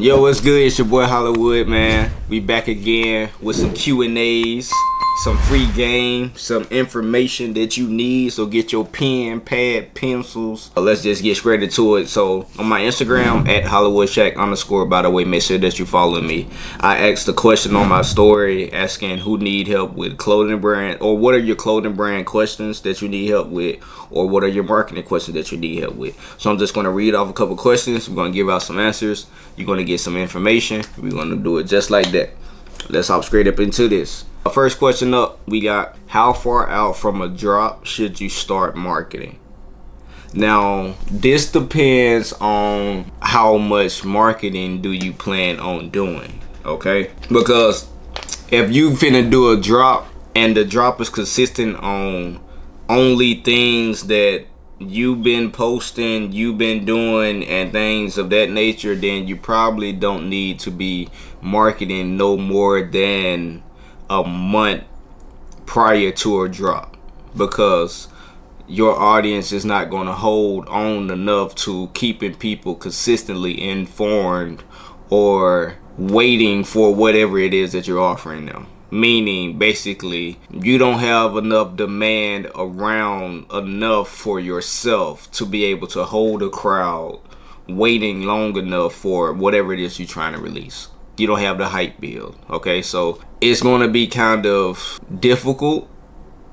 Yo, what's good? It's your boy Hollywood, man. We back again with some Q&As, some free game, some information that you need. So get your pen, pad, pencils. Let's just get straight into it. So on my Instagram at HollywoodShack_. By the way, make sure that you follow me. I asked a question on my story asking who need help with clothing brand, or what are your clothing brand questions that you need help with, or what are your marketing questions that you need help with. So I'm just going to read off a couple questions. We're going to give out some answers. You're going to get some information. We're going to do it just like that. Let's hop straight up into this. First question up, we got, how far out from a drop should you start marketing? Now, this depends on how much marketing do you plan on doing, okay? Because if you finna do a drop and the drop is consistent on only things that you've been posting, you've been doing, and things of that nature, then you probably don't need to be marketing no more than a month prior to a drop, because your audience is not going to hold on enough to keeping people consistently informed or waiting for whatever it is that you're offering them. Meaning, basically, you don't have enough demand around enough for yourself to be able to hold a crowd waiting long enough for whatever it is you're trying to release. You don't have the hype build, okay? So it's going to be kind of difficult.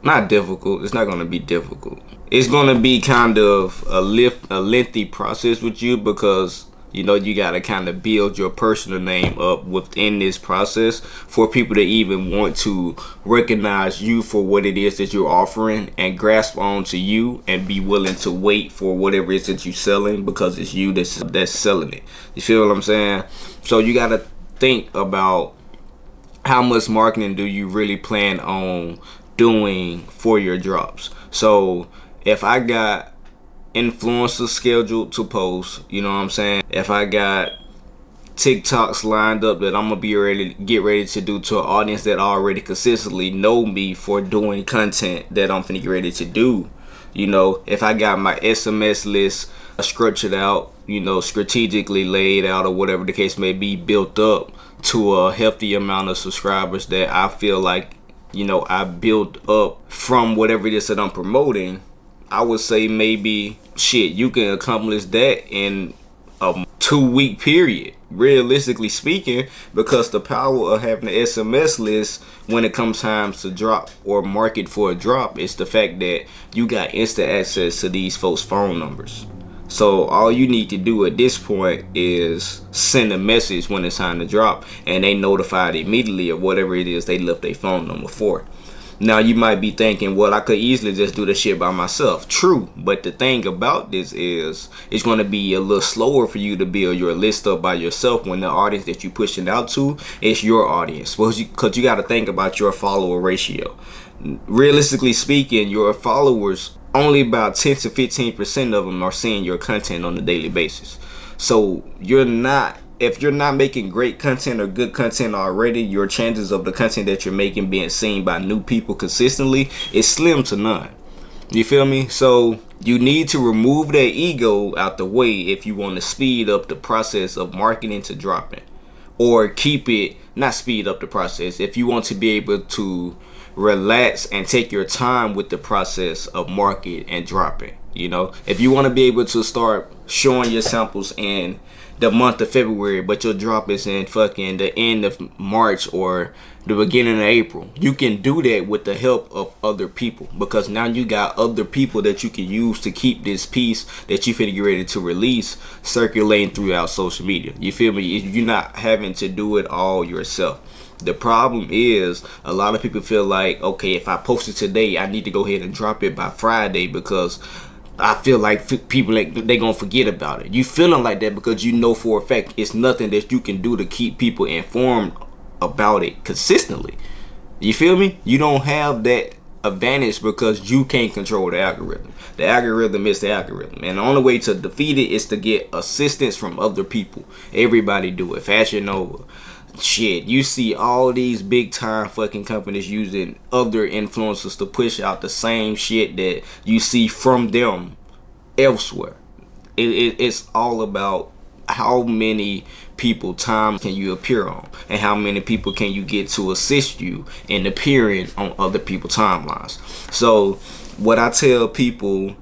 Not difficult. It's not going to be difficult. It's going to be kind of a lengthy process with you, because you know, you got to kind of build your personal name up within this process for people to even want to recognize you for what it is that you're offering and grasp onto you and be willing to wait for whatever it is that you're selling, because it's you that's selling it. You feel what I'm saying? So you got to think about how much marketing do you really plan on doing for your drops. So if I got influencers scheduled to post, you know what I'm saying, if I got TikToks lined up that I'm gonna be get ready to do to an audience that already consistently know me for doing content that I'm finna get ready to do, you know, if I got my SMS list structured out, you know, strategically laid out, or whatever the case may be, built up to a healthy amount of subscribers that I feel like, you know, I built up from whatever it is that I'm promoting, I would say maybe, shit, you can accomplish that in a 2-week period, realistically speaking, because the power of having an SMS list when it comes time to drop or market for a drop is the fact that you got instant access to these folks' phone numbers. So all you need to do at this point is send a message when it's time to drop, and they notified immediately of whatever it is they left their phone number for. Now you might be thinking, well, I could easily just do this shit by myself. True, but the thing about this is it's going to be a little slower for you to build your list up by yourself when the audience that you're pushing out to is your audience. Because you got to think about your follower ratio. Realistically speaking, your followers, only about 10 to 15% of them are seeing your content on a daily basis. So if you're not making great content or good content already, your chances of the content that you're making being seen by new people consistently is slim to none. You feel me? So you need to remove that ego out the way if you want to speed up the process of marketing to dropping, or not speed up the process. If you want to be able to relax and take your time with the process of market and dropping, you know, if you want to be able to start showing your samples in the month of February, but your drop is in fucking the end of March or the beginning of April, you can do that with the help of other people, because now you got other people that you can use to keep this piece that you finna get ready to release circulating throughout social media. You feel me? You're not having to do it all yourself. The problem is a lot of people feel like, okay, if I post it today, I need to go ahead and drop it by Friday, because I feel like people, they gonna forget about it. You feeling like that because you know for a fact it's nothing that you can do to keep people informed about it consistently. You feel me? You don't have that advantage because you can't control the algorithm. The algorithm is the algorithm, and the only way to defeat it is to get assistance from other people. Everybody do it. Fashion Nova. Shit, you see all these big time fucking companies using other influencers to push out the same shit that you see from them elsewhere. It's all about how many people time can you appear on, and how many people can you get to assist you in appearing on other people's timelines. So what I tell people,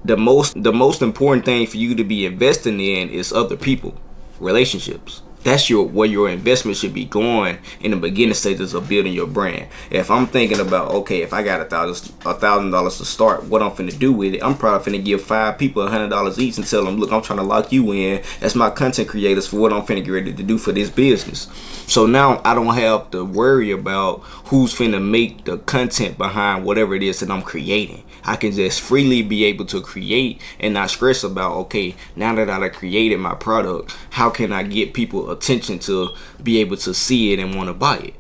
the most important thing for you to be investing in is other people, relationships. That's where your investment should be going in the beginning stages of building your brand. If I'm thinking about, okay, if I got $1,000 to start, what I'm finna do with it, I'm probably finna give 5 people $100 each and tell them, look, I'm trying to lock you in as my content creators for what I'm finna get ready to do for this business. So now I don't have to worry about who's finna make the content behind whatever it is that I'm creating. I can just freely be able to create and not stress about, okay, now that I created my product, how can I get people attention to be able to see it and want to buy it?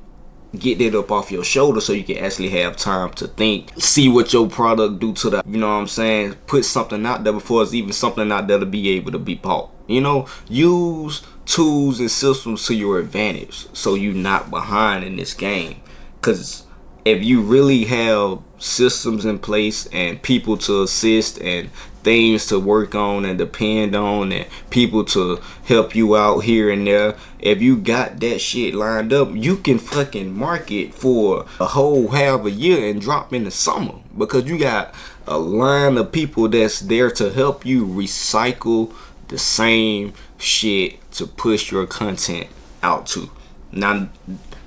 Get that up off your shoulder so you can actually have time to think, see what your product do to the, you know what I'm saying, put something out there before it's even something out there to be able to be bought. You know, use tools and systems to your advantage so you're not behind in this game. Because if you really have systems in place and people to assist and things to work on and depend on and people to help you out here and there, if you got that shit lined up, you can fucking market for a whole half a year and drop in the summer, because you got a line of people that's there to help you recycle the same shit to push your content out to. Now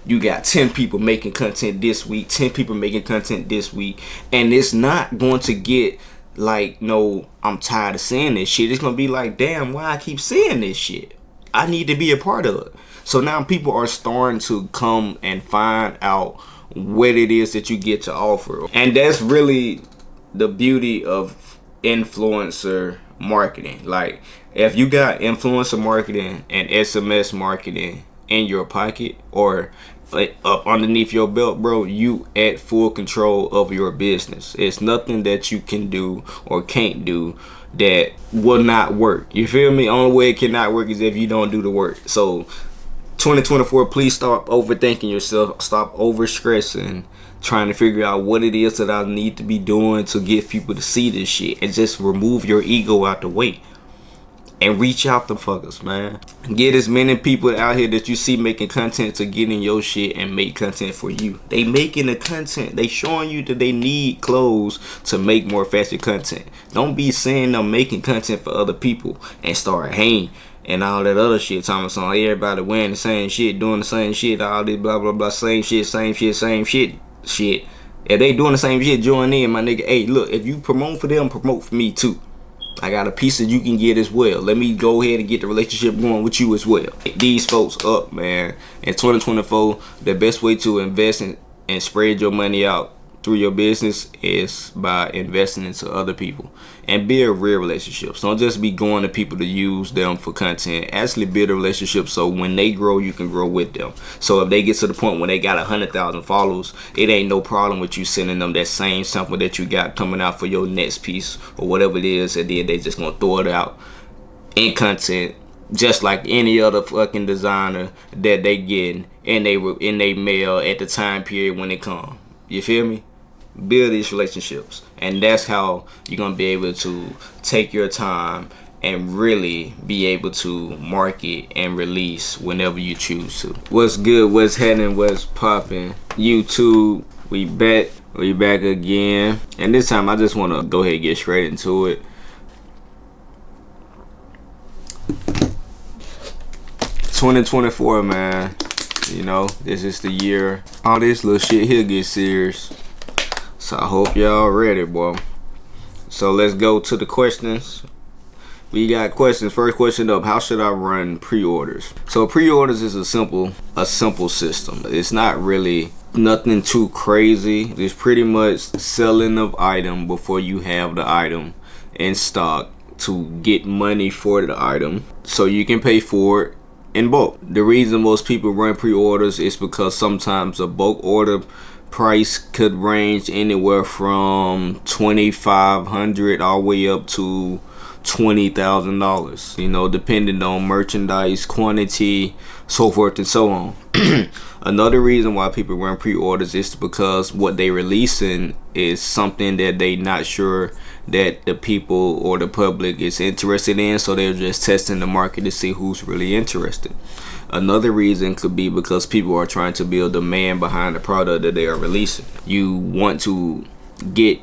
you got 10 people making content this week, 10 people making content this week, and it's not going to get like, no, I'm tired of seeing this shit. It's going to be like, damn, why I keep seeing this shit? I need to be a part of it. So now people are starting to come and find out what it is that you get to offer. And that's really the beauty of influencer marketing. Like, if you got influencer marketing and SMS marketing in your pocket or up underneath your belt, bro, you at full control of your business. It's nothing that you can do or can't do that will not work. You feel me? Only way it cannot work is if you don't do the work. So 2024, please stop overthinking yourself. Stop over stressing, trying to figure out what it is that I need to be doing to get people to see this shit, and just remove your ego out the way and reach out to fuckers, man. Get as many people out here that you see making content to get in your shit and make content for you. They making the content. They showing you that they need clothes to make more fashion content. Don't be saying them making content for other people and start hating and all that other shit. Talking about everybody wearing the same shit, doing the same shit, all this blah blah blah, same shit. Shit. If they doing the same shit, join in, my nigga. Hey, look, if you promote for them, promote for me too. I got a piece that you can get as well. Let me go ahead and get the relationship going with you as well. These folks up, man. In 2024, the best way to invest and spread your money out through your business is by investing into other people and build real relationships. Don't just be going to people to use them for content. Actually build a relationship so when they grow, you can grow with them. So if they get to the point when they got 100,000 followers, it ain't no problem with you sending them that same sample that you got coming out for your next piece or whatever it is, and then they just gonna throw it out in content just like any other fucking designer that they getting in they mail at the time period when it come. You feel me? Build these relationships, and that's how you're gonna be able to take your time and really be able to market and release whenever you choose to. What's good? What's happening? What's popping? YouTube, we back again, and this time I just want to go ahead and get straight into it. 2024, man. You know, this is the year all this little shit here gets serious. So I hope y'all ready, boy. So let's go to the questions. We got questions. First question up: how should I run pre-orders? So pre-orders is a simple system. It's not really nothing too crazy. It's pretty much selling of item before you have the item in stock to get money for the item so you can pay for it in bulk. The reason most people run pre-orders is because sometimes a bulk order price could range anywhere from $2,500 all the way up to $20,000, you know, depending on merchandise quantity, so forth and so on. Another reason why people run pre-orders is because what they releasing is something that they not sure that the people or the public is interested in, so they're just testing the market to see who's really interested. Another reason could be because people are trying to build demand behind the product that they are releasing. You want to get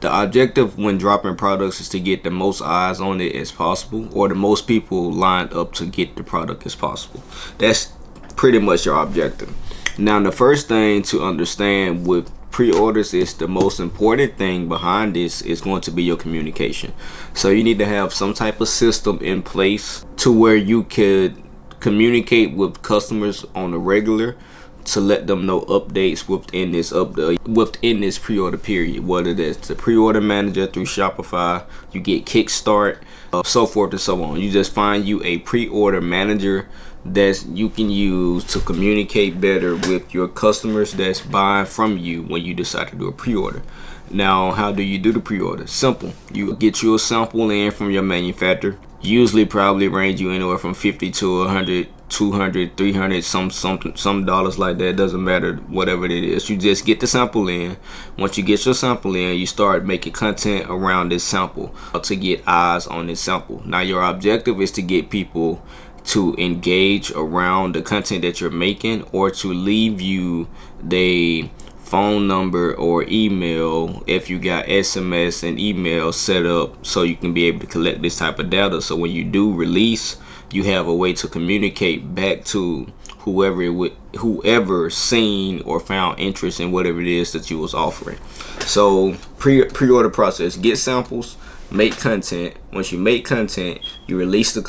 the objective when dropping products is to get the most eyes on it as possible, or the most people lined up to get the product as possible. That's pretty much your objective. Now, the first thing to understand with pre-orders is the most important thing behind this is going to be your communication. So you need to have some type of system in place to where you could communicate with customers on a regular, to let them know updates within this pre-order period, whether that's the pre-order manager through Shopify, you get Kickstart, so forth and so on. You just find you a pre-order manager that you can use to communicate better with your customers that's buying from you when you decide to do a pre-order. Now, how do you do the pre-order? Simple. You get you a sample in from your manufacturer. Usually probably range you anywhere from 50 to 100, 200, 300, some dollars like that. Doesn't matter, whatever it is. You just get the sample in. Once you get your sample in, you start making content around this sample to get eyes on this sample. Now, your objective is to get people to engage around the content that you're making, or to leave you the phone number or email if you got SMS and email set up, so you can be able to collect this type of data. So when you do release, you have a way to communicate back to whoever seen or found interest in whatever it is that you was offering. So pre-order process: get samples, make content. Once you make content, you release the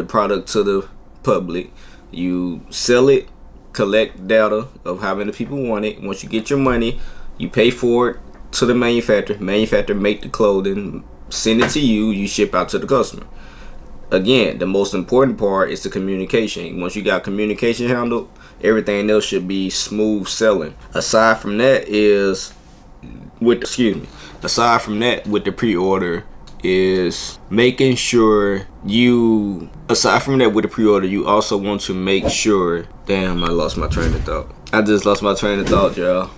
product to the public. You sell it, collect data of how many people want it. Once you get your money, you pay for it to the manufacturer. Manufacturer make the clothing, send it to you, you ship out to the customer. Again, the most important part is the communication. Once you got communication handled, everything else should be smooth selling. Aside from that, with the pre-order, is making sure you also want to make sure. Damn, I lost my train of thought. I just lost my train of thought, y'all.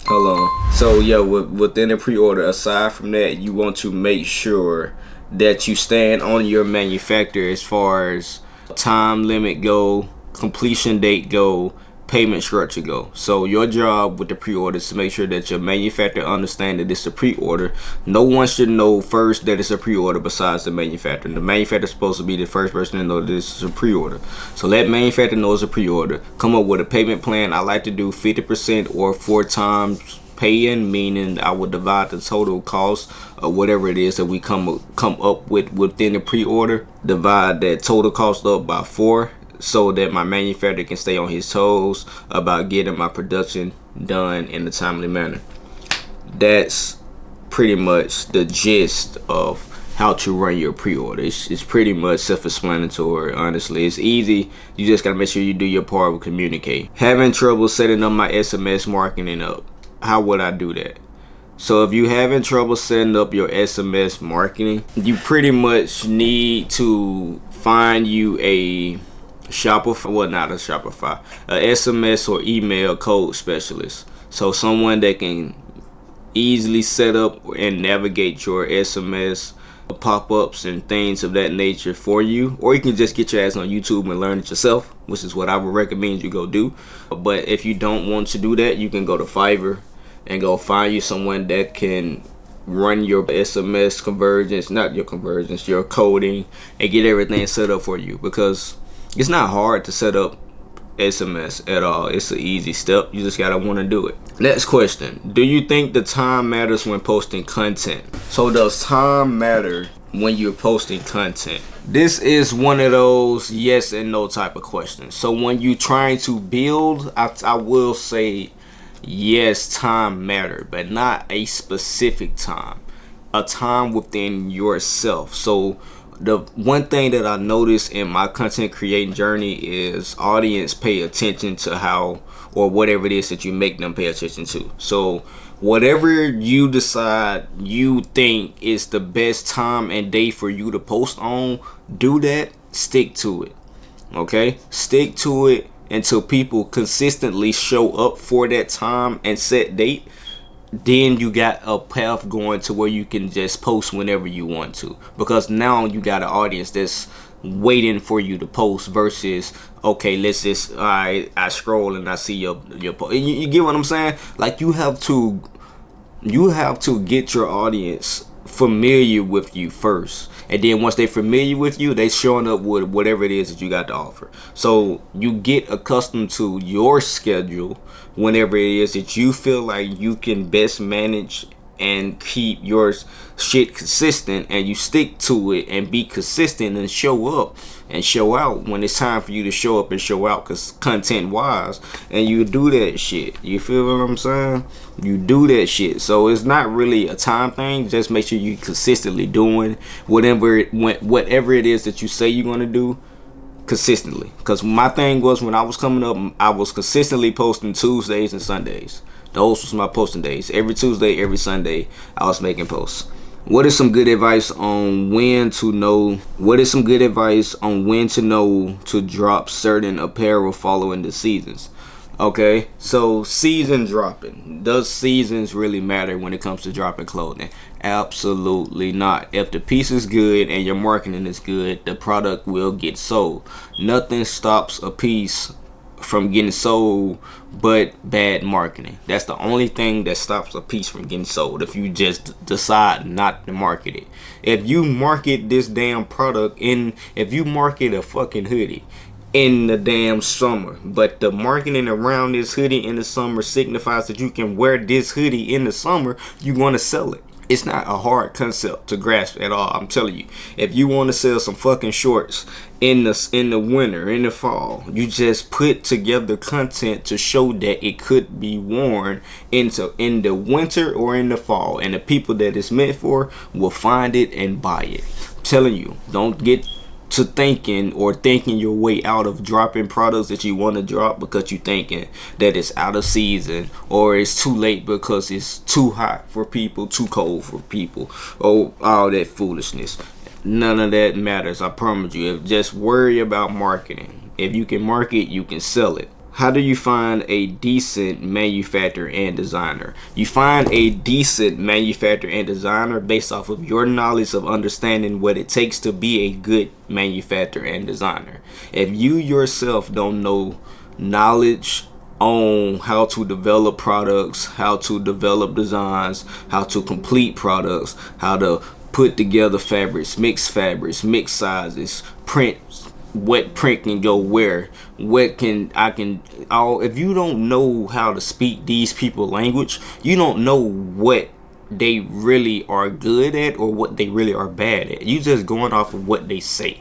Hold on. So yeah, within the pre-order, aside from that, you want to make sure that you stand on your manufacturer as far as time limit go, completion date go, payment structure go. So your job with the pre-order is to make sure that your manufacturer understand that it's a pre-order. No one should know first that it's a pre-order besides the manufacturer. The manufacturer is supposed to be the first person to know this is a pre-order. So let manufacturer know it's a pre-order. Come up with a payment plan. I like to do 50% or 4 times pay-in, meaning I will divide the total cost of whatever it is that we come up with within the pre-order. Divide that total cost up by 4, so that my manufacturer can stay on his toes about getting my production done in a timely manner. That's pretty much the gist of how to run your pre-order. It's pretty much self-explanatory, honestly. It's easy. You just gotta make sure you do your part with communicate. Having trouble setting up my SMS marketing up. How would I do that? So if you having trouble setting up your SMS marketing, you pretty much need to find you a Shopify, a SMS or email code specialist. So someone that can easily set up and navigate your SMS pop-ups and things of that nature for you. Or you can just get your ass on YouTube and learn it yourself, which is what I would recommend you go do. But if you don't want to do that, you can go to Fiverr and go find you someone that can run your SMS your coding, and get everything set up for you, because it's not hard to set up SMS at all. It's an easy step. You just gotta want to do it. Next question: do you think the time matters when posting content? So does time matter when you're posting content? This is one of those yes and no type of questions. So when you're trying to build, I will say yes, time matter, but not a specific time. A time within yourself. So the one thing that I noticed in my content creating journey is audience pay attention to how, or whatever it is that you make them pay attention to. So whatever you decide you think is the best time and day for you to post on, do that. Stick to it. Okay? Stick to it until people consistently show up for that time and set date. then you got a path going to where you can just post whenever you want to, because now you got an audience that's waiting for you to post versus, okay, let's just, I scroll and I see your post. You get what I'm saying? Like, you have to get your audience familiar with you first, and then once they're familiar with you, they showing up with whatever it is that you got to offer. So you get accustomed to your schedule whenever it is that you feel like you can best manage and keep your shit consistent, and you stick to it and be consistent and show up and show out when it's time for you to show up and show out, because content wise, and you do that shit. You feel what I'm saying? You do that shit. So it's not really a time thing. Just make sure you consistently doing whatever it is that you say you're gonna do consistently. Because my thing was, when I was coming up, I was consistently posting Tuesdays and Sundays. Those was my posting days. Every Tuesday, every Sunday, I was making posts. What is some good advice on when to know? What is some good advice on when to know to drop certain apparel following the seasons? Okay, so season dropping. Does seasons really matter when it comes to dropping clothing? Absolutely not. If the piece is good and your marketing is good, the product will get sold. Nothing stops a piece from getting sold but bad marketing. That's the only thing that stops a piece from getting sold. If you just decide not to market it. If you market this damn product if you market a fucking hoodie in the damn summer, but the marketing around this hoodie in the summer signifies that you can wear this hoodie in the summer, you want to sell it. It's not a hard concept to grasp at all. I'm telling you, if you want to sell some fucking shorts in the winter, in the fall, you just put together content to show that it could be worn in the winter or in the fall, and the people that it's meant for will find it and buy it. I'm telling you, don't get to thinking your way out of dropping products that you want to drop because you thinking that it's out of season, or it's too late because it's too hot for people, too cold for people, or all that foolishness. None of that matters. I promise you. Just worry about marketing. If you can market, you can sell it. How do you find a decent manufacturer and designer? You find a decent manufacturer and designer based off of your knowledge of understanding what it takes to be a good manufacturer and designer. If you yourself don't know knowledge on how to develop products, how to develop designs, how to complete products, how to put together fabrics, mix sizes, print, what print can go where, if you don't know how to speak these people language, you don't know what they really are good at or what they really are bad at. You just going off of what they say.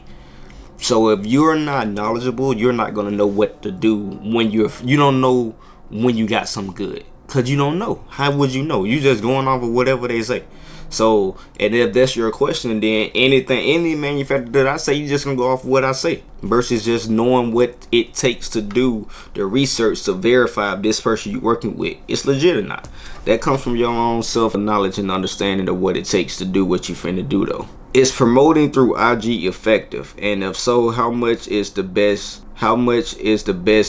So if you're not knowledgeable, you're not gonna know what to do when you don't know when you got some good, because you don't know. How would you know? You just going off of whatever they say. So, and if that's your question, then any manufacturer that I say, you just gonna go off what I say, versus just knowing what it takes to do the research to verify if this person you're working with is legit or not. That comes from your own self-knowledge and understanding of what it takes to do what you finna do, though. Is promoting through IG effective? And if so, how much is the best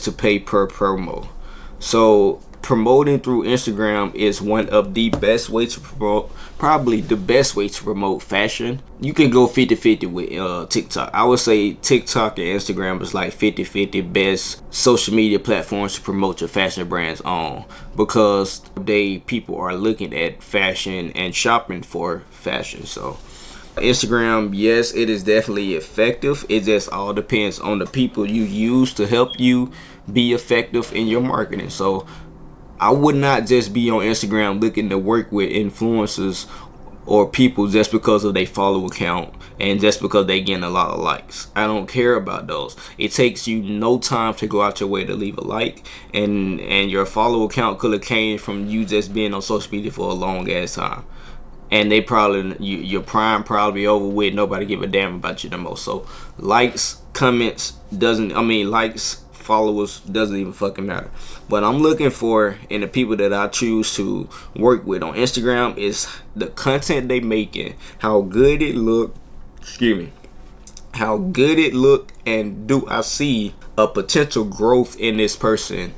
to pay per promo? So, promoting through Instagram is one of the best ways to promote, probably the best way to promote fashion. You can go 50-50 with TikTok. I would say TikTok and Instagram is like 50-50 best social media platforms to promote your fashion brands on, because people are looking at fashion and shopping for fashion. So Instagram, yes, it is definitely effective. It just all depends on the people you use to help you be effective in your marketing. So I would not just be on Instagram looking to work with influencers or people just because of their follow account and just because they getting a lot of likes. I don't care about those. It takes you no time to go out your way to leave a like, and your follow account could have came from you just being on social media for a long ass time. And they probably, your prime probably over with, nobody give a damn about you the most. So likes, comments likes, followers doesn't even fucking matter. What I'm looking for in the people that I choose to work with on Instagram is the content they making, how good it look, and do I see a potential growth in this person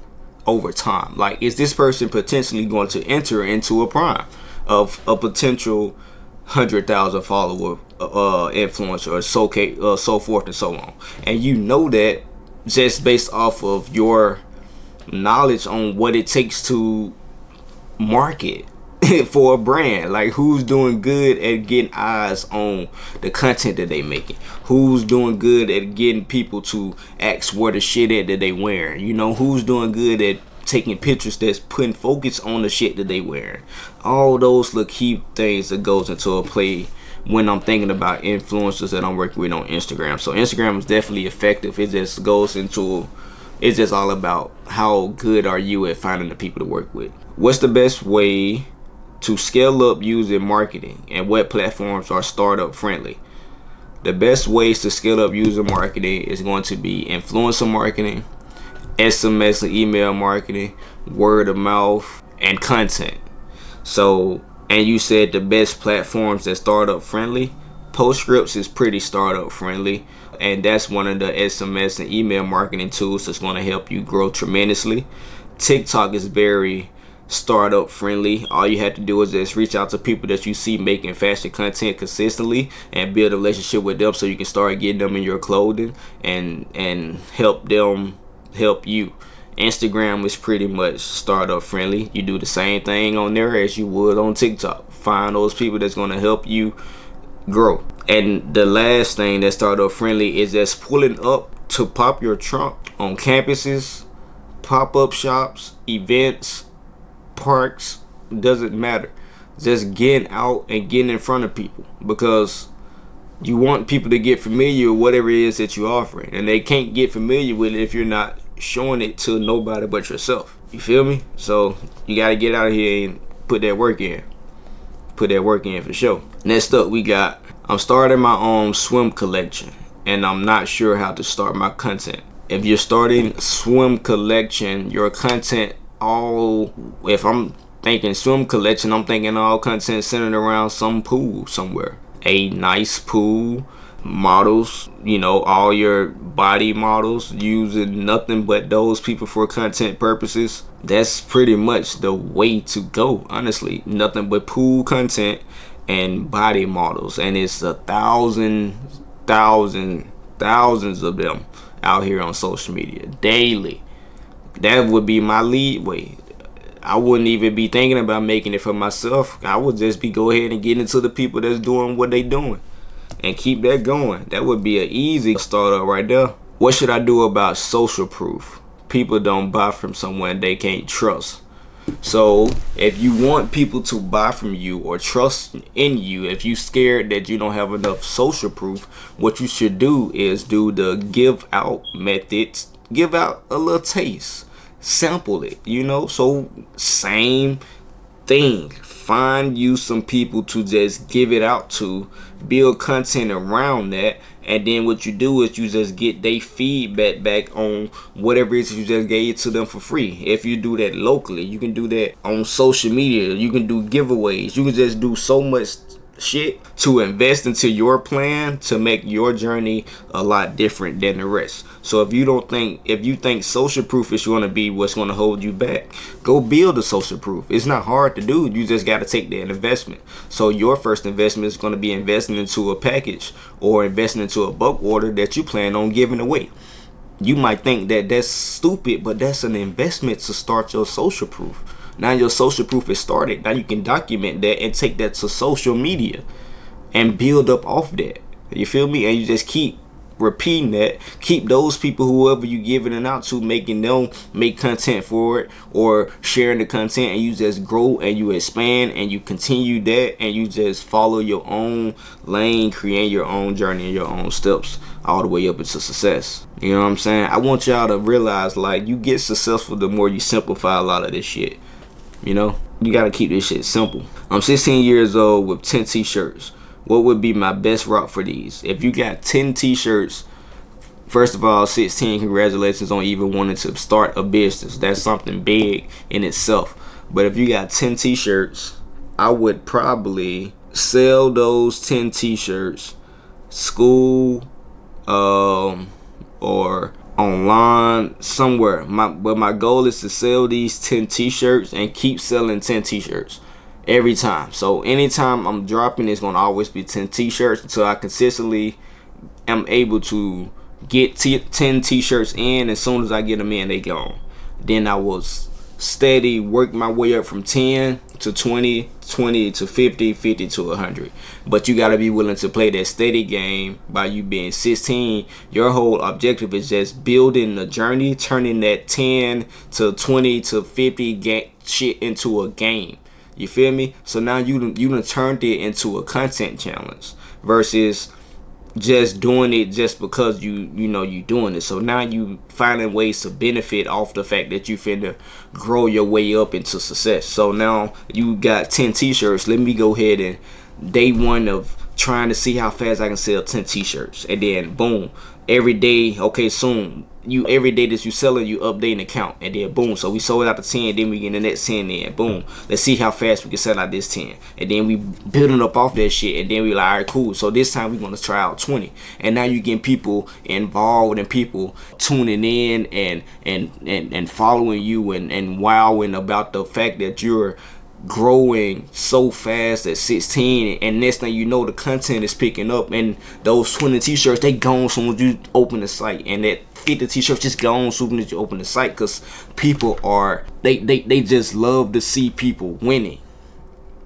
over time? Like, is this person potentially going to enter into a prime of a potential 100,000 follower influencer, or so forth and so on? And you know that just based off of your knowledge on what it takes to market for a brand. Like, who's doing good at getting eyes on the content that they making? Who's doing good at getting people to ask where the shit at that they wearing? You know, who's doing good at taking pictures that's putting focus on the shit that they wearing? All those little key things that goes into a play when I'm thinking about influencers that I'm working with on Instagram. So Instagram is definitely effective. It just goes into, it's just all about how good are you at finding the people to work with. What's the best way to scale up using marketing, and what platforms are startup friendly? The best ways to scale up using marketing is going to be influencer marketing, SMS and email marketing, word of mouth, and content. So, and you said the best platforms that startup friendly. Postscripts is pretty startup friendly, and that's one of the SMS and email marketing tools that's going to help you grow tremendously. TikTok is very startup friendly. All you have to do is just reach out to people that you see making fashion content consistently and build a relationship with them, so you can start getting them in your clothing and help them help you. Instagram is pretty much startup friendly. You do the same thing on there as you would on TikTok. Find those people that's going to help you grow. And the last thing that's startup friendly is just pulling up to pop your trunk on campuses, pop-up shops, events, parks. Doesn't matter. Just getting out and getting in front of people, because you want people to get familiar with whatever it is that you're offering, and they can't get familiar with it if you're not showing it to nobody but yourself. You feel me? So you got to get out of here and put that work in for sure. Next up, we got, I'm starting my own swim collection and I'm not sure how to start my content. If you're starting swim collection, your content, if I'm thinking swim collection, I'm thinking all content centered around some pool somewhere. A nice pool, models, all your body models, using nothing but those people for content purposes. That's pretty much the way to go, honestly. Nothing but pool content and body models, and it's thousands of them out here on social media daily. That would be my lead way. I wouldn't even be thinking about making it for myself. I would just go ahead and get into the people that's doing what they doing and keep that going. That would be an easy startup right there. What should I do about social proof? People don't buy from someone they can't trust. So if you want people to buy from you or trust in you, if you scared that you don't have enough social proof, what you should do is do the give out methods. Give out a little taste, sample it, so same thing. Find you some people to just give it out to, build content around that, and then what you do is you just get their feedback back on whatever it is you just gave to them for free. If you do that locally, you can do that on social media. You can do giveaways. You can just do so much shit to invest into your plan to make your journey a lot different than the rest. So if you think social proof is going to be what's going to hold you back, go build a social proof. It's not hard to do. You just got to take that investment. So your first investment is going to be investing into a package or investing into a bulk order that you plan on giving away. You might think that that's stupid, but that's an investment to start your social proof. Now your social proof is started. Now you can document that and take that to social media and build up off that. You feel me? And you just keep repeating that. Keep those people, whoever you giving it out to, making them make content for it or sharing the content, and you just grow and you expand and you continue that, and you just follow your own lane, create your own journey and your own steps all the way up into success. You know what I'm saying? I want y'all to realize, like, you get successful the more you simplify a lot of this shit. You gotta keep this shit simple. I'm 16 years old with 10 t-shirts. What would be my best route for these? If you got 10 t-shirts, first of all, 16, congratulations on even wanting to start a business. That's something big in itself. But if you got 10 t-shirts, I would probably sell those 10 t-shirts, school, or online somewhere. But my goal is to sell these 10 t-shirts and keep selling 10 t-shirts every time. So anytime I'm dropping, it's gonna always be 10 t-shirts until I consistently am able to get 10 t-shirts in. As soon as I get them in, they gone. Then I will steady work my way up from 10 to 20, 20 to 50, 50 to 100. But you got to be willing to play that steady game. By you being 16, your whole objective is just building the journey, turning that 10 to 20 to 50 shit into a game. You feel me? So now you done turned it into a content challenge versus just doing it just because you know you doing it. So now you finding ways to benefit off the fact that you finna grow your way up into success. So now you got 10 t-shirts. Let me go ahead and day one of trying to see how fast I can sell 10 t-shirts, and then boom, every day, okay, soon every day that you selling, you update an account, and then boom, so we sold out the 10, then we get the next 10 in, boom, let's see how fast we can sell out this 10, and then we building up off that shit, and then we like, all right, cool, so this time we're gonna try out 20, and now you getting people involved and people tuning in and following you and wowing about the fact that you're growing so fast at 16, and next thing you know, the content is picking up, and those 20 t-shirts, they gone as soon as you open the site, and that 50 t-shirts just gone as soon as you open the site, because people are they just love to see people winning,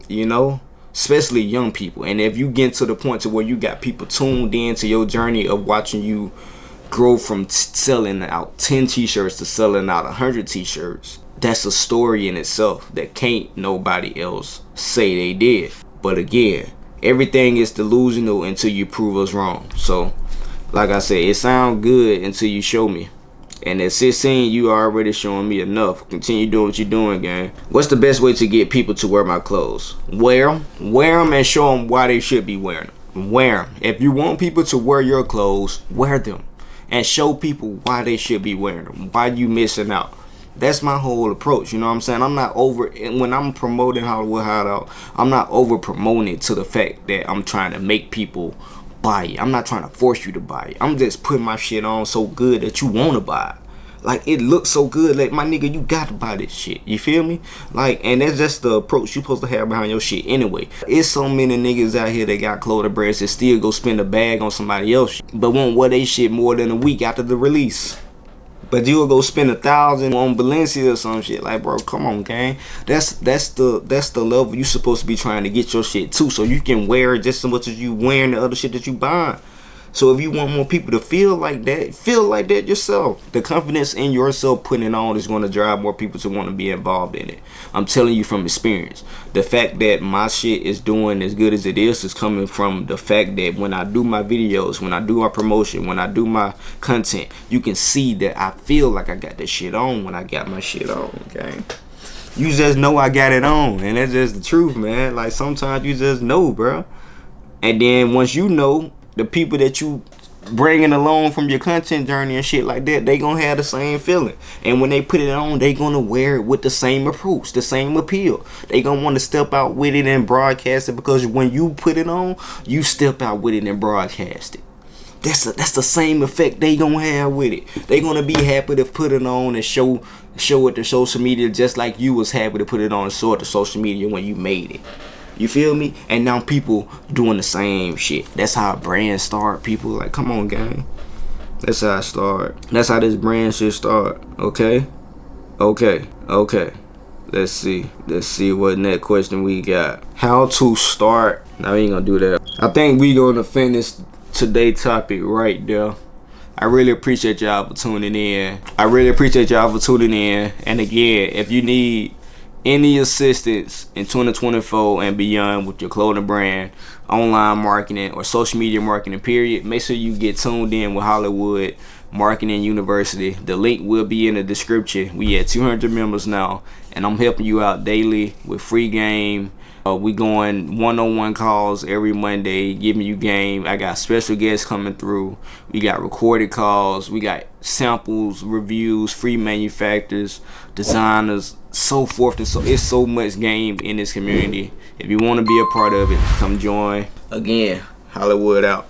you know, especially young people. And if you get to the point to where you got people tuned in to your journey of watching you grow from selling out 10 t-shirts to selling out 100 t-shirts, that's a story in itself that can't nobody else say they did. But again, everything is delusional until you prove us wrong. So like I said, it sounds good until you show me. And at 16, you are already showing me enough. Continue doing what you're doing, gang. What's the best way to get people to wear my clothes? Wear them and show them why they should be wearing them. Wear them. If you want people to wear your clothes, wear them. And show people why they should be wearing them. Why you missing out. That's my whole approach, you know what I'm saying? I'm not when I'm promoting Hollywood Hideout, I'm not over promoting it to the fact that I'm trying to make people buy it. I'm not trying to force you to buy it. I'm just putting my shit on so good that you want to buy it. Like, it looks so good, like, my nigga, you got to buy this shit. You feel me? Like, and that's just the approach you supposed to have behind your shit anyway. It's so many niggas out here that got clothing brands that still go spend a bag on somebody else, but won't wear they shit more than a week after the release. But you will go spend $1,000 on Balenciaga or some shit. Like, bro, come on, gang. That's the level you supposed to be trying to get your shit to, so you can wear it just as much as you wearing the other shit that you buying. So if you want more people to feel like that yourself. The confidence in yourself putting it on is going to drive more people to want to be involved in it. I'm telling you from experience. The fact that my shit is doing as good as it is coming from the fact that when I do my videos, when I do my promotion, when I do my content, you can see that I feel like I got this shit on when I got my shit on, okay? You just know I got it on, and that's just the truth, man. Like, sometimes you just know, bro. And then once you know, the people that you bringing along from your content journey and shit like that, they gonna have the same feeling. And when they put it on, they gonna wear it with the same approach, the same appeal. They gonna want to step out with it and broadcast it, because when you put it on, you step out with it and broadcast it. That's the same effect they gonna have with it. They gonna be happy to put it on and show it to social media, just like you was happy to put it on and show it to social media when you made it. You feel me? And now people doing the same shit. That's how a brand start. People like, come on, gang. That's how I start. That's how this brand should start. Okay? Okay. Let's see what next question we got. How to start. Now we ain't gonna do that. I think we gonna finish today's topic right there. I really appreciate y'all for tuning in. And again, if you need any assistance in 2024 and beyond with your clothing brand, online marketing, or social media marketing, period, make sure you get tuned in with Hollywood Marketing University. The link will be in the description. We at 200 members now, and I'm helping you out daily with free game. We going one-on-one calls every Monday, giving you game. I got special guests coming through. We got recorded calls. We got samples, reviews, free manufacturers, designers, so forth and so. It's so much game in this community. If you want to be a part of it, come join. Again, Hollywood out.